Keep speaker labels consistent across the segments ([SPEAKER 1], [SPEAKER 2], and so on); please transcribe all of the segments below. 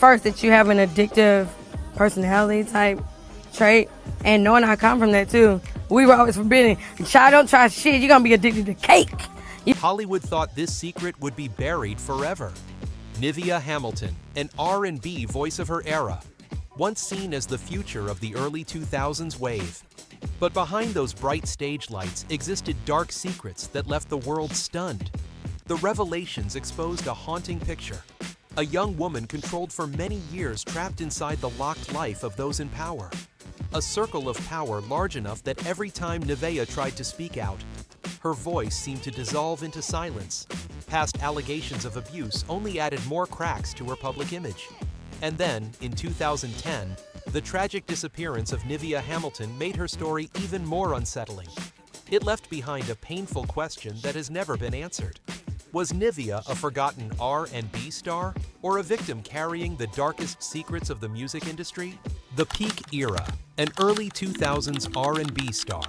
[SPEAKER 1] first that you have an addictive personality type trait, and knowing I come from that too. We were always forbidden. Child, don't try shit. You're gonna be addicted to cake.
[SPEAKER 2] Hollywood thought this secret would be buried forever. Nivea Hamilton, an R&B voice of her era, once seen as the future of the early 2000s wave. But behind those bright stage lights existed dark secrets that left the world stunned. The revelations exposed a haunting picture. A young woman controlled for many years, trapped inside the locked life of those in power. A circle of power large enough that every time Nivea tried to speak out, her voice seemed to dissolve into silence. Past allegations of abuse only added more cracks to her public image. And then, in 2010, the tragic disappearance of Nivea Hamilton made her story even more unsettling. It left behind a painful question that has never been answered. Was Nivea a forgotten R&B star, or a victim carrying the darkest secrets of the music industry? The Peak Era, an early 2000s R&B star.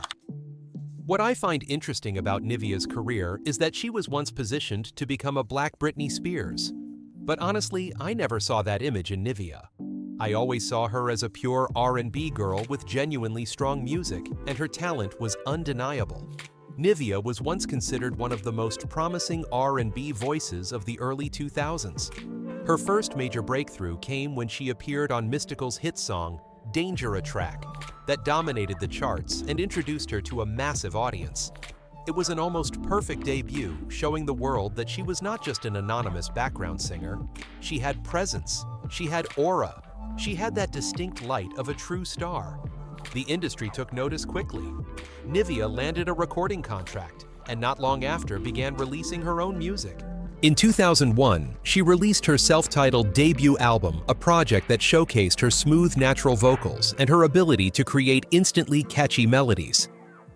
[SPEAKER 2] What I find interesting about Nivea's career is that she was once positioned to become a Black Britney Spears. But honestly, I never saw that image in Nivea. I always saw her as a pure R&B girl with genuinely strong music, and her talent was undeniable. Nivea was once considered one of the most promising R&B voices of the early 2000s. Her first major breakthrough came when she appeared on Mystikal's hit song, Danger, a track that dominated the charts and introduced her to a massive audience. It was an almost perfect debut, showing the world that she was not just an anonymous background singer. She had presence, she had aura, she had that distinct light of a true star. The industry took notice quickly. Nivea landed a recording contract, and not long after began releasing her own music. In 2001, she released her self-titled debut album, a project that showcased her smooth, natural vocals and her ability to create instantly catchy melodies.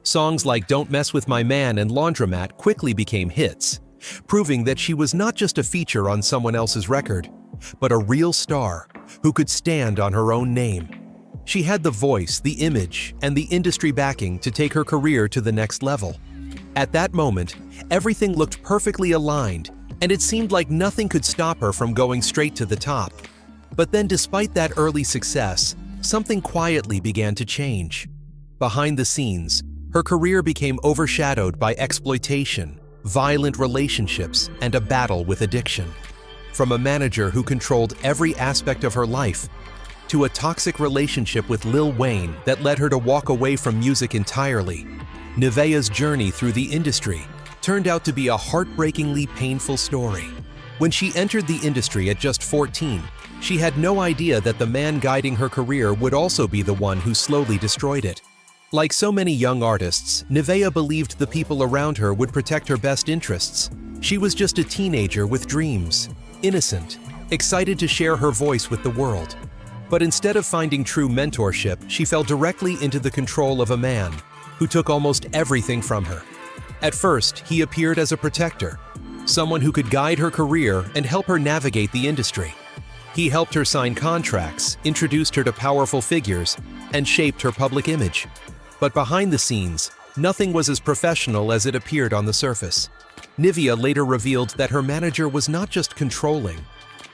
[SPEAKER 2] Songs like Don't Mess With My Man and Laundromat quickly became hits, proving that she was not just a feature on someone else's record, but a real star who could stand on her own name. She had the voice, the image, and the industry backing to take her career to the next level. At that moment, everything looked perfectly aligned, and it seemed like nothing could stop her from going straight to the top. But then, despite that early success, something quietly began to change. Behind the scenes, her career became overshadowed by exploitation, violent relationships, and a battle with addiction. From a manager who controlled every aspect of her life, to a toxic relationship with Lil Wayne that led her to walk away from music entirely, Nivea's journey through the industry turned out to be a heartbreakingly painful story. When she entered the industry at just 14, she had no idea that the man guiding her career would also be the one who slowly destroyed it. Like so many young artists, Nivea believed the people around her would protect her best interests. She was just a teenager with dreams, innocent, excited to share her voice with the world. But instead of finding true mentorship, she fell directly into the control of a man who took almost everything from her. At first, he appeared as a protector, someone who could guide her career and help her navigate the industry. He helped her sign contracts, introduced her to powerful figures, and shaped her public image. But behind the scenes, nothing was as professional as it appeared on the surface. Nivea later revealed that her manager was not just controlling.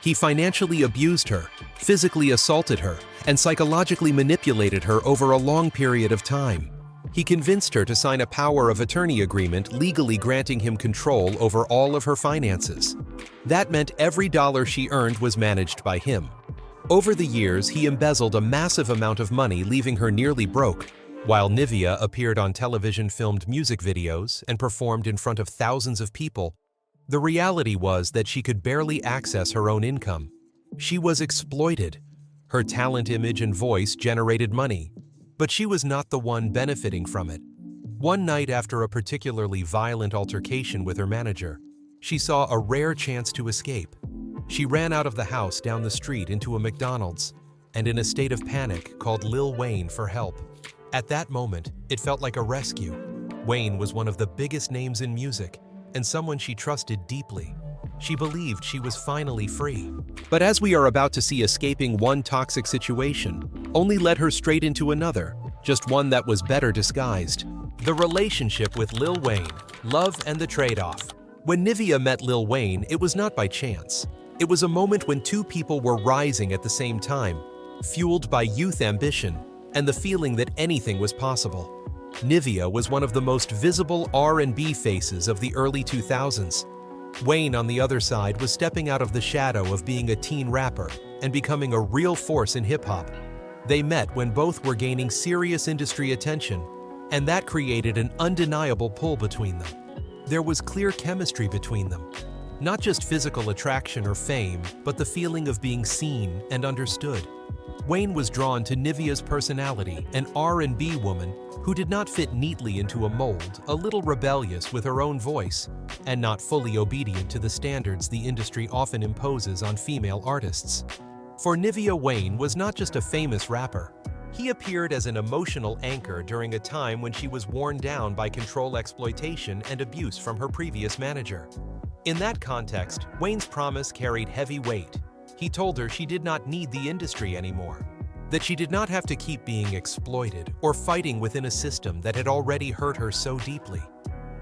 [SPEAKER 2] He financially abused her, physically assaulted her, and psychologically manipulated her over a long period of time. He convinced her to sign a power of attorney agreement legally granting him control over all of her finances. That meant every dollar she earned was managed by him. Over the years, he embezzled a massive amount of money, leaving her nearly broke. While Nivea appeared on television, filmed music videos, and performed in front of thousands of people, the reality was that she could barely access her own income. She was exploited. Her talent, image, and voice generated money, but she was not the one benefiting from it. One night, after a particularly violent altercation with her manager, she saw a rare chance to escape. She ran out of the house, down the street, into a McDonald's, and in a state of panic called Lil Wayne for help. At that moment, it felt like a rescue. Wayne was one of the biggest names in music, and someone she trusted deeply. She believed she was finally free. But as we are about to see, escaping one toxic situation only led her straight into another, just one that was better disguised. The relationship with Lil Wayne, love and the trade-off. When Nivea met Lil Wayne, it was not by chance. It was a moment when two people were rising at the same time, fueled by youth ambition and the feeling that anything was possible. Nivea was one of the most visible R&B faces of the early 2000s. Wayne, on the other side, was stepping out of the shadow of being a teen rapper and becoming a real force in hip-hop. They met when both were gaining serious industry attention, and that created an undeniable pull between them. There was clear chemistry between them. Not just physical attraction or fame, but the feeling of being seen and understood. Wayne was drawn to Nivea's personality, an R&B woman who did not fit neatly into a mold, a little rebellious with her own voice, and not fully obedient to the standards the industry often imposes on female artists. For Nivea, Wayne was not just a famous rapper. He appeared as an emotional anchor during a time when she was worn down by control exploitation and abuse from her previous manager. In that context, Wayne's promise carried heavy weight. He told her she did not need the industry anymore, that she did not have to keep being exploited or fighting within a system that had already hurt her so deeply.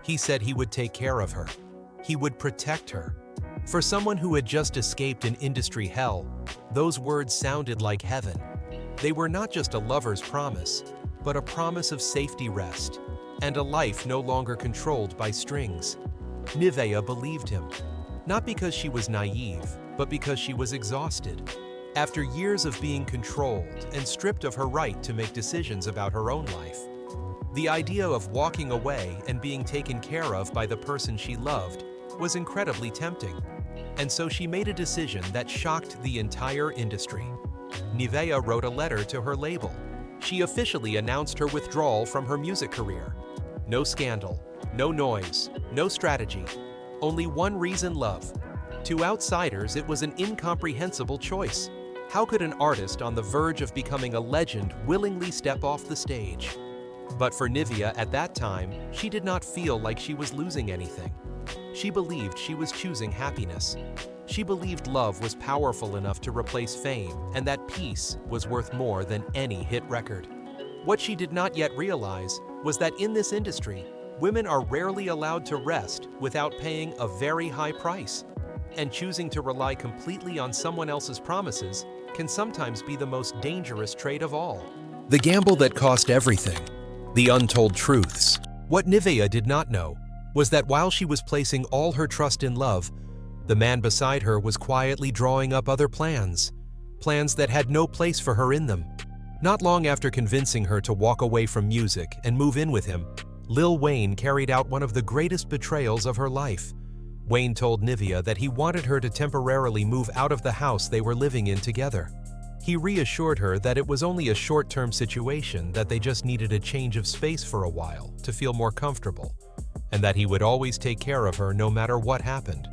[SPEAKER 2] He said he would take care of her. He would protect her. For someone who had just escaped an industry hell, those words sounded like heaven. They were not just a lover's promise, but a promise of safety rest and a life no longer controlled by strings. Nivea believed him, not because she was naive, but because she was exhausted. After years of being controlled and stripped of her right to make decisions about her own life, the idea of walking away and being taken care of by the person she loved was incredibly tempting. And so she made a decision that shocked the entire industry. Nivea wrote a letter to her label. She officially announced her withdrawal from her music career. No scandal, no noise, no strategy, only one reason: love. To outsiders, it was an incomprehensible choice. How could an artist on the verge of becoming a legend willingly step off the stage? But for Nivea at that time, she did not feel like she was losing anything. She believed she was choosing happiness. She believed love was powerful enough to replace fame, and that peace was worth more than any hit record. What she did not yet realize was that in this industry, women are rarely allowed to rest without paying a very high price. And choosing to rely completely on someone else's promises can sometimes be the most dangerous trade of all. The gamble that cost everything. The untold truths. What Nivea did not know was that while she was placing all her trust in love, the man beside her was quietly drawing up other plans that had no place for her in them. Not long after convincing her to walk away from music and move in with him, Lil Wayne carried out one of the greatest betrayals of her life. Wayne told Nivea that he wanted her to temporarily move out of the house they were living in together. He reassured her that it was only a short-term situation, that they just needed a change of space for a while to feel more comfortable, and that he would always take care of her no matter what happened.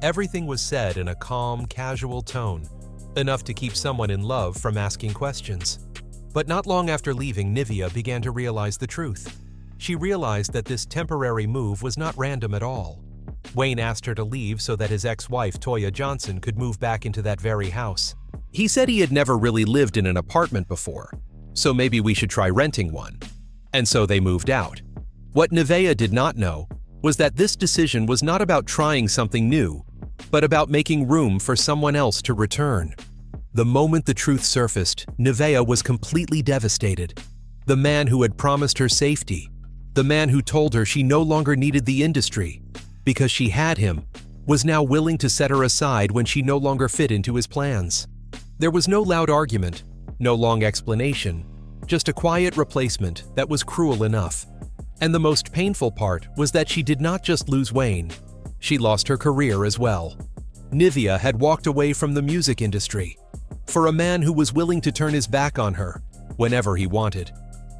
[SPEAKER 2] Everything was said in a calm, casual tone, enough to keep someone in love from asking questions. But not long after leaving, Nivea began to realize the truth. She realized that this temporary move was not random at all. Wayne asked her to leave so that his ex-wife, Toya Johnson, could move back into that very house. He said he had never really lived in an apartment before, so maybe we should try renting one. And so they moved out. What Nivea did not know was that this decision was not about trying something new, but about making room for someone else to return. The moment the truth surfaced, Nivea was completely devastated. The man who had promised her safety, the man who told her she no longer needed the industry because she had him, was now willing to set her aside when she no longer fit into his plans. There was no loud argument, no long explanation, just a quiet replacement that was cruel enough. And the most painful part was that she did not just lose Wayne, she lost her career as well. Nivea had walked away from the music industry for a man who was willing to turn his back on her whenever he wanted.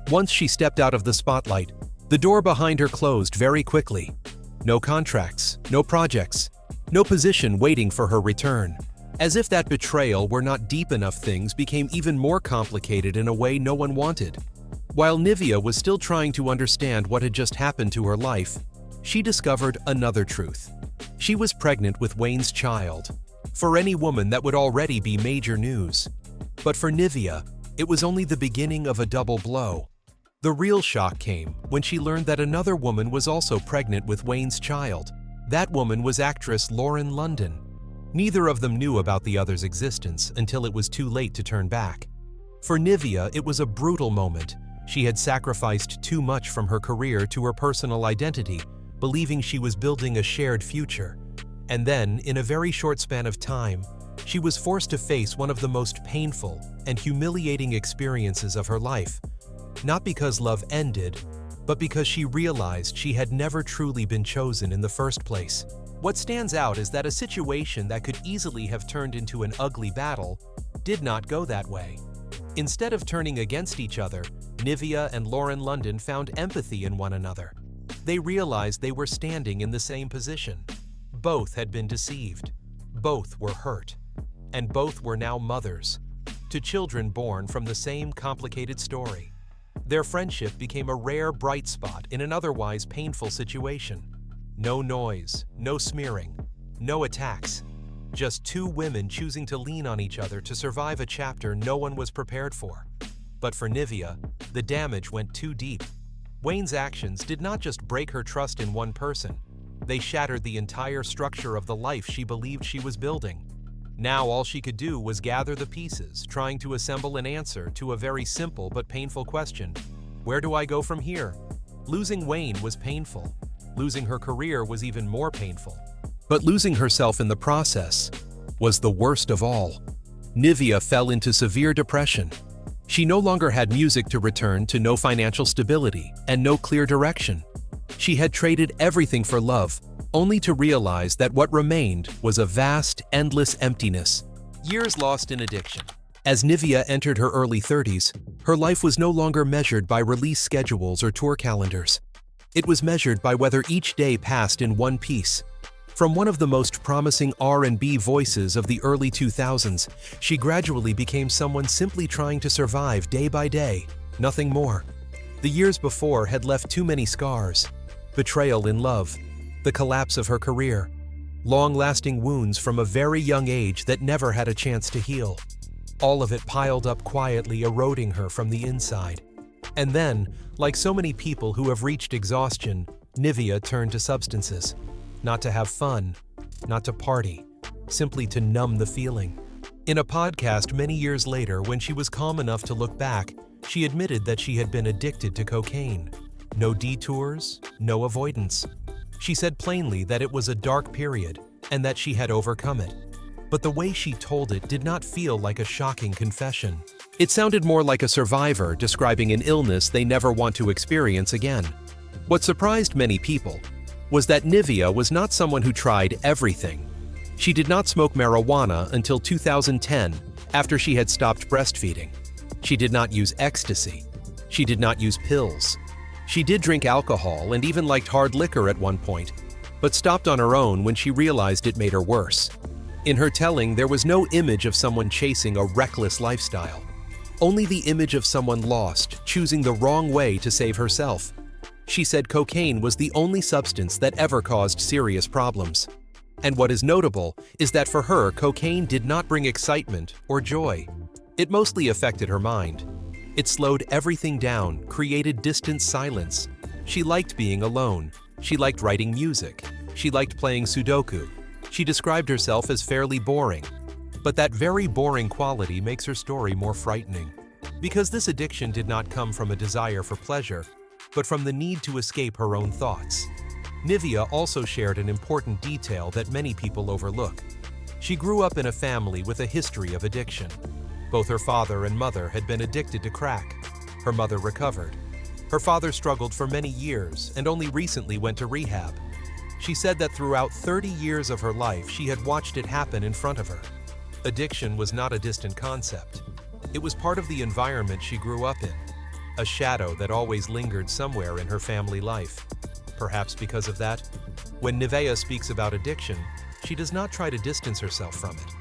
[SPEAKER 2] Once she stepped out of the spotlight, the door behind her closed very quickly. No contracts, no projects, no position waiting for her return. As if that betrayal were not deep enough, things became even more complicated in a way no one wanted. While Nivea was still trying to understand what had just happened to her life, she discovered another truth. She was pregnant with Wayne's child. For any woman, that would already be major news. But for Nivea, it was only the beginning of a double blow. The real shock came when she learned that another woman was also pregnant with Wayne's child. That woman was actress Lauren London. Neither of them knew about the other's existence until it was too late to turn back. For Nivea, it was a brutal moment. She had sacrificed too much from her career to her personal identity, believing she was building a shared future. And then, in a very short span of time, she was forced to face one of the most painful and humiliating experiences of her life. Not because love ended, but because she realized she had never truly been chosen in the first place. What stands out is that a situation that could easily have turned into an ugly battle did not go that way. Instead of turning against each other, Nivea and Lauren London found empathy in one another. They realized they were standing in the same position. Both had been deceived. Both were hurt. And both were now mothers to children born from the same complicated story. Their friendship became a rare bright spot in an otherwise painful situation. No noise, no smearing, no attacks. Just two women choosing to lean on each other to survive a chapter no one was prepared for. But for Nivea, the damage went too deep. Wayne's actions did not just break her trust in one person. They shattered the entire structure of the life she believed she was building. Now all she could do was gather the pieces, trying to assemble an answer to a very simple but painful question. Where do I go from here? Losing Wayne was painful. Losing her career was even more painful. But losing herself in the process was the worst of all. Nivea fell into severe depression. She no longer had music to return to, no financial stability, and no clear direction. She had traded everything for love, only to realize that what remained was a vast, endless emptiness. Years lost in addiction. As Nivea entered her early 30s, her life was no longer measured by release schedules or tour calendars. It was measured by whether each day passed in one piece. From one of the most promising R&B voices of the early 2000s, she gradually became someone simply trying to survive day by day, nothing more. The years before had left too many scars: betrayal in love, the collapse of her career, long-lasting wounds from a very young age that never had a chance to heal. All of it piled up quietly, eroding her from the inside. And then, like so many people who have reached exhaustion, Nivea turned to substances. Not to have fun, not to party, simply to numb the feeling. In a podcast many years later, when she was calm enough to look back, she admitted that she had been addicted to cocaine. No detours, no avoidance. She said plainly that it was a dark period and that she had overcome it. But the way she told it did not feel like a shocking confession. It sounded more like a survivor describing an illness they never want to experience again. What surprised many people was that Nivea was not someone who tried everything. She did not smoke marijuana until 2010, after she had stopped breastfeeding. She did not use ecstasy. She did not use pills. She did drink alcohol and even liked hard liquor at one point, but stopped on her own when she realized it made her worse. In her telling, there was no image of someone chasing a reckless lifestyle, only the image of someone lost, choosing the wrong way to save herself. She said cocaine was the only substance that ever caused serious problems. And what is notable is that for her, cocaine did not bring excitement or joy. It mostly affected her mind. It slowed everything down, created distant silence. She liked being alone. She liked writing music. She liked playing Sudoku. She described herself as fairly boring. But that very boring quality makes her story more frightening. Because this addiction did not come from a desire for pleasure, but from the need to escape her own thoughts. Nivea also shared an important detail that many people overlook. She grew up in a family with a history of addiction. Both her father and mother had been addicted to crack. Her mother recovered. Her father struggled for many years and only recently went to rehab. She said that throughout 30 years of her life, she had watched it happen in front of her. Addiction was not a distant concept. It was part of the environment she grew up in, a shadow that always lingered somewhere in her family life. Perhaps because of that, when Nivea speaks about addiction, she does not try to distance herself from it.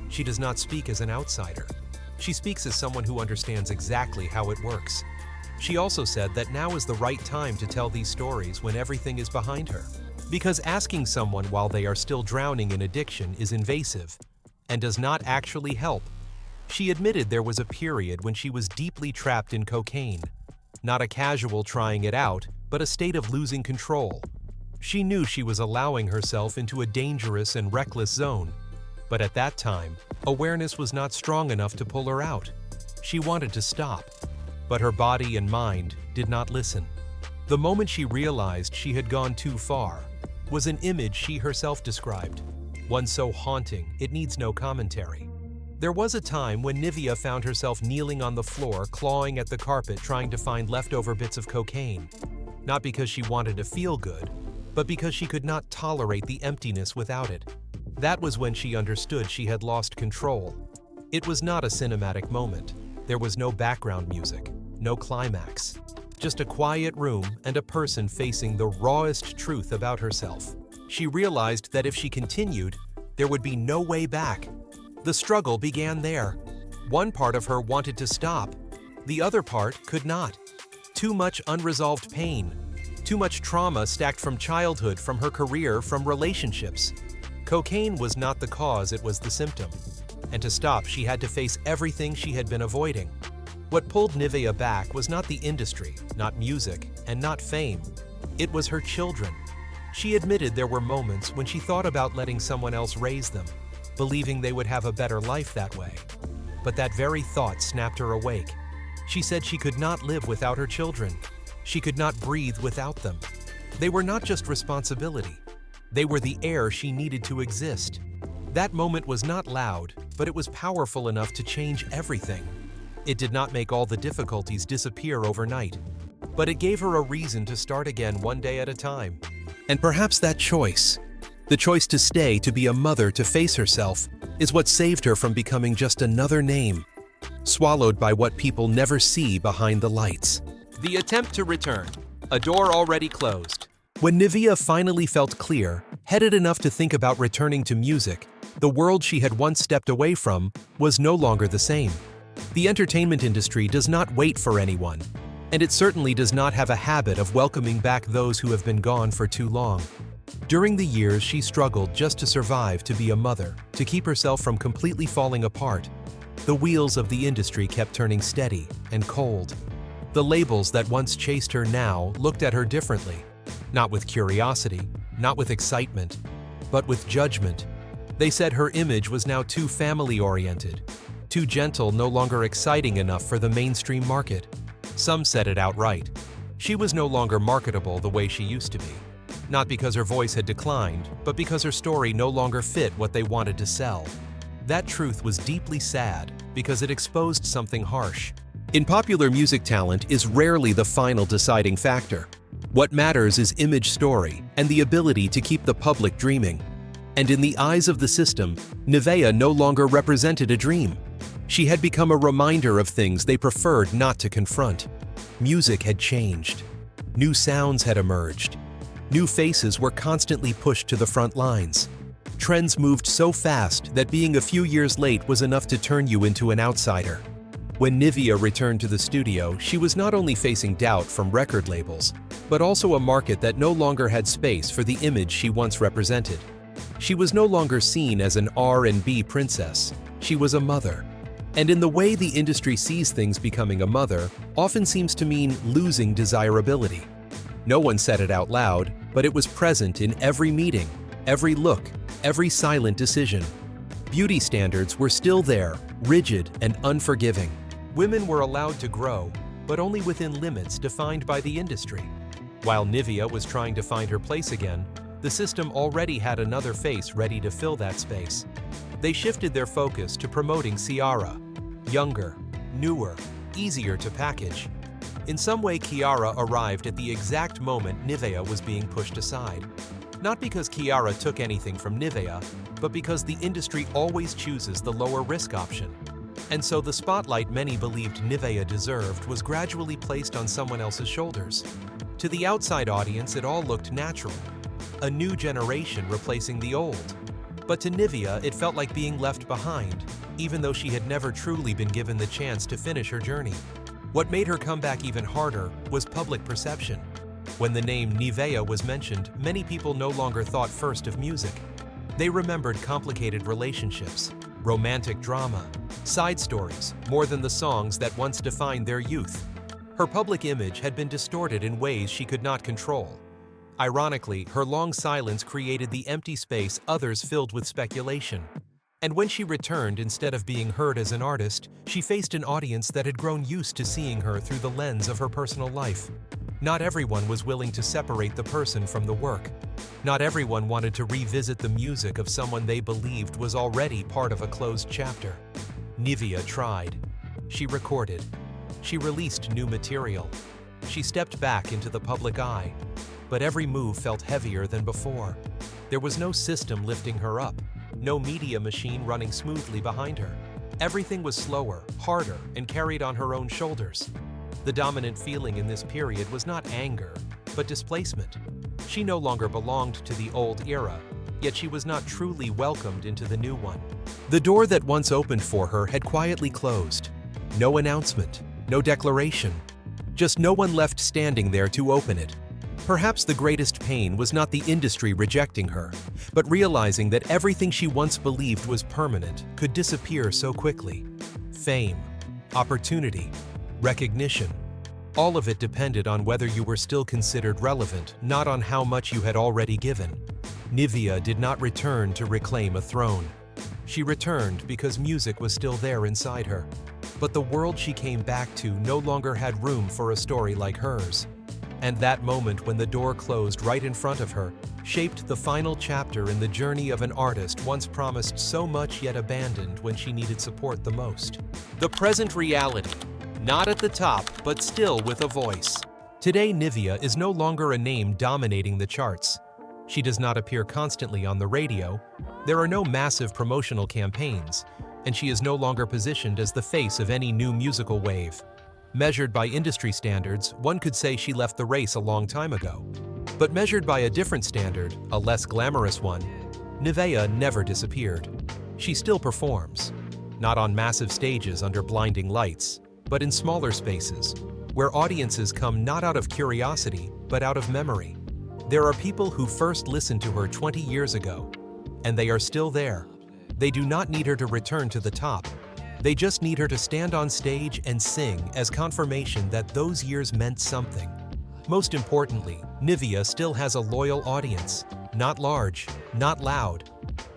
[SPEAKER 2] She does not speak as an outsider. She speaks as someone who understands exactly how it works. She also said that now is the right time to tell these stories when everything is behind her. Because asking someone while they are still drowning in addiction is invasive and does not actually help. She admitted there was a period when she was deeply trapped in cocaine. Not a casual trying it out, but a state of losing control. She knew she was allowing herself into a dangerous and reckless zone, But at that time, awareness was not strong enough to pull her out. She wanted to stop, but her body and mind did not listen. The moment she realized she had gone too far was an image she herself described, one so haunting it needs no commentary. There was a time when Nivea found herself kneeling on the floor, clawing at the carpet, trying to find leftover bits of cocaine. Not because she wanted to feel good, but because she could not tolerate the emptiness without it. That was when she understood she had lost control. It was not a cinematic moment. There was no background music, no climax. Just a quiet room and a person facing the rawest truth about herself. She realized that if she continued, there would be no way back. The struggle began there. One part of her wanted to stop. The other part could not. Too much unresolved pain. Too much trauma stacked from childhood, from her career, from relationships. Cocaine was not the cause, it was the symptom. And to stop, she had to face everything she had been avoiding. What pulled Nivea back was not the industry, not music, and not fame. It was her children. She admitted there were moments when she thought about letting someone else raise them, believing they would have a better life that way. But that very thought snapped her awake. She said she could not live without her children. She could not breathe without them. They were not just responsibility. They were the air she needed to exist. That moment was not loud, but it was powerful enough to change everything. It did not make all the difficulties disappear overnight, but it gave her a reason to start again one day at a time. And perhaps that choice, the choice to stay, to be a mother, to face herself, is what saved her from becoming just another name, swallowed by what people never see behind the lights. The attempt to return, a door already closed. When Nivea finally felt clear, headed enough to think about returning to music, the world she had once stepped away from was no longer the same. The entertainment industry does not wait for anyone, and it certainly does not have a habit of welcoming back those who have been gone for too long. During the years she struggled just to survive, to be a mother, to keep herself from completely falling apart, the wheels of the industry kept turning steady and cold. The labels that once chased her now looked at her differently, not with curiosity, not with excitement, but with judgment. They said her image was now too family-oriented, too gentle, no longer exciting enough for the mainstream market. Some said it outright. She was no longer marketable the way she used to be. Not because her voice had declined, but because her story no longer fit what they wanted to sell. That truth was deeply sad because it exposed something harsh. In popular music, talent is rarely the final deciding factor. What matters is image, story, and the ability to keep the public dreaming. And in the eyes of the system, Nivea no longer represented a dream. She had become a reminder of things they preferred not to confront. Music had changed. New sounds had emerged. New faces were constantly pushed to the front lines. Trends moved so fast that being a few years late was enough to turn you into an outsider. When Nivea returned to the studio, she was not only facing doubt from record labels, but also a market that no longer had space for the image she once represented. She was no longer seen as an R&B princess. She was a mother. And in the way the industry sees things, becoming a mother often seems to mean losing desirability. No one said it out loud, but it was present in every meeting, every look, every silent decision. Beauty standards were still there, rigid and unforgiving. Women were allowed to grow, but only within limits defined by the industry. While Nivea was trying to find her place again, the system already had another face ready to fill that space. They shifted their focus to promoting Ciara, younger, newer, easier to package. In some way, Ciara arrived at the exact moment Nivea was being pushed aside. Not because Ciara took anything from Nivea, but because the industry always chooses the lower risk option. And so the spotlight many believed Nivea deserved was gradually placed on someone else's shoulders. To the outside audience, it all looked natural. A new generation replacing the old. But to Nivea, it felt like being left behind, even though she had never truly been given the chance to finish her journey. What made her comeback even harder was public perception. When the name Nivea was mentioned, many people no longer thought first of music. They remembered complicated relationships, romantic drama, side stories, more than the songs that once defined their youth. Her public image had been distorted in ways she could not control. Ironically, her long silence created the empty space others filled with speculation. And when she returned, instead of being heard as an artist, she faced an audience that had grown used to seeing her through the lens of her personal life. Not everyone was willing to separate the person from the work. Not everyone wanted to revisit the music of someone they believed was already part of a closed chapter. Nivea tried. She recorded. She released new material. She stepped back into the public eye. But every move felt heavier than before. There was no system lifting her up, no media machine running smoothly behind her. Everything was slower, harder, and carried on her own shoulders. The dominant feeling in this period was not anger, but displacement. She no longer belonged to the old era, yet she was not truly welcomed into the new one. The door that once opened for her had quietly closed. No announcement, no declaration, just no one left standing there to open it. Perhaps the greatest pain was not the industry rejecting her, but realizing that everything she once believed was permanent could disappear so quickly. Fame, opportunity, recognition. All of it depended on whether you were still considered relevant, not on how much you had already given. Nivea did not return to reclaim a throne. She returned because music was still there inside her. But the world she came back to no longer had room for a story like hers. And that moment when the door closed right in front of her shaped the final chapter in the journey of an artist once promised so much yet abandoned when she needed support the most. The present reality. Not at the top, but still with a voice. Today, Nivea is no longer a name dominating the charts. She does not appear constantly on the radio. There are no massive promotional campaigns, and she is no longer positioned as the face of any new musical wave. Measured by industry standards, one could say she left the race a long time ago. But measured by a different standard, a less glamorous one, Nivea never disappeared. She still performs, not on massive stages under blinding lights, but in smaller spaces, where audiences come not out of curiosity, but out of memory. There are people who first listened to her 20 years ago, and they are still there. They do not need her to return to the top. They just need her to stand on stage and sing as confirmation that those years meant something. Most importantly, Nivea still has a loyal audience, not large, not loud,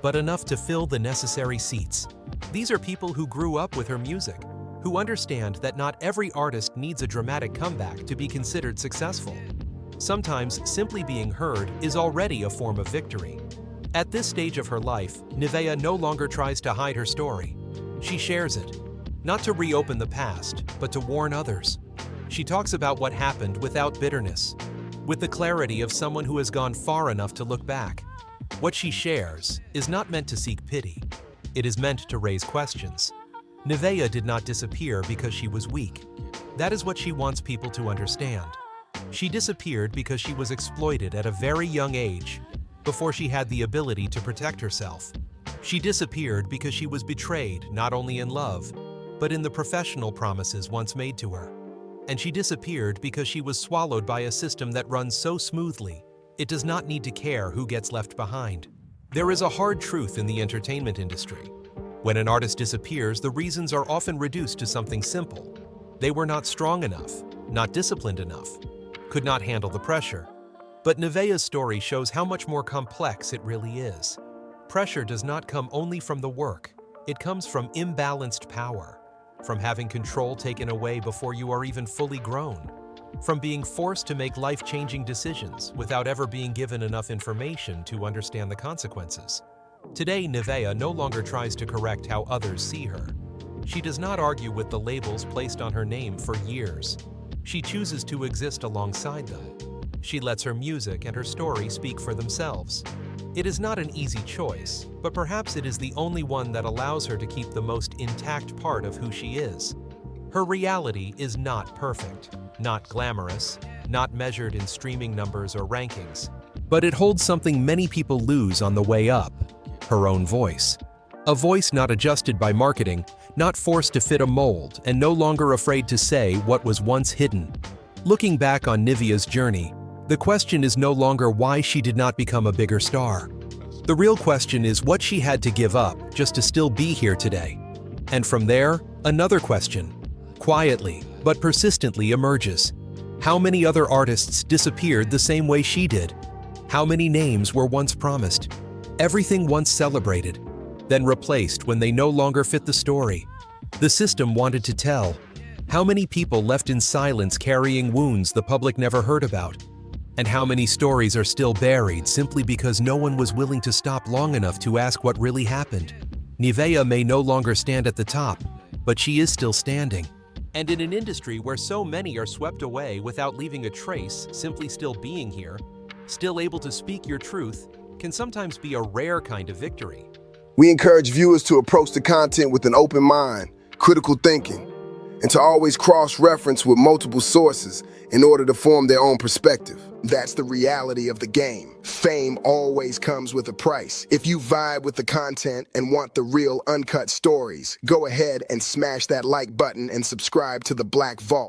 [SPEAKER 2] but enough to fill the necessary seats. These are people who grew up with her music, who understand that not every artist needs a dramatic comeback to be considered successful. Sometimes simply being heard is already a form of victory. At this stage of her life, Nivea no longer tries to hide her story. She shares it, not to reopen the past, but to warn others. She talks about what happened without bitterness, with the clarity of someone who has gone far enough to look back. What she shares is not meant to seek pity. It is meant to raise questions. Nivea did not disappear because she was weak. That is what she wants people to understand. She disappeared because she was exploited at a very young age, before she had the ability to protect herself. She disappeared because she was betrayed not only in love, but in the professional promises once made to her. And she disappeared because she was swallowed by a system that runs so smoothly, it does not need to care who gets left behind. There is a hard truth in the entertainment industry. When an artist disappears, the reasons are often reduced to something simple. They were not strong enough, not disciplined enough, could not handle the pressure. But Nivea's story shows how much more complex it really is. Pressure does not come only from the work. It comes from imbalanced power, from having control taken away before you are even fully grown, from being forced to make life-changing decisions without ever being given enough information to understand the consequences. Today, Nivea no longer tries to correct how others see her. She does not argue with the labels placed on her name for years. She chooses to exist alongside them. She lets her music and her story speak for themselves. It is not an easy choice, but perhaps it is the only one that allows her to keep the most intact part of who she is. Her reality is not perfect, not glamorous, not measured in streaming numbers or rankings. But it holds something many people lose on the way up: her own voice. A voice not adjusted by marketing, not forced to fit a mold, and no longer afraid to say what was once hidden. Looking back on Nivea's journey, the question is no longer why she did not become a bigger star. The real question is what she had to give up just to still be here today. And from there, another question, quietly but persistently emerges. How many other artists disappeared the same way she did? How many names were once promised? Everything once celebrated. then replaced when they no longer fit the story. The system wanted to tell. How many people left in silence carrying wounds the public never heard about? And how many stories are still buried simply because no one was willing to stop long enough to ask what really happened? Nivea may no longer stand at the top, but she is still standing. And in an industry where so many are swept away without leaving a trace, simply still being here, still able to speak your truth, can sometimes be a rare kind of victory.
[SPEAKER 3] We encourage viewers to approach the content with an open mind, critical thinking, and to always cross-reference with multiple sources in order to form their own perspective. That's the reality of the game. Fame always comes with a price. If you vibe with the content and want the real uncut stories, go ahead and smash that like button and subscribe to the Black Vault.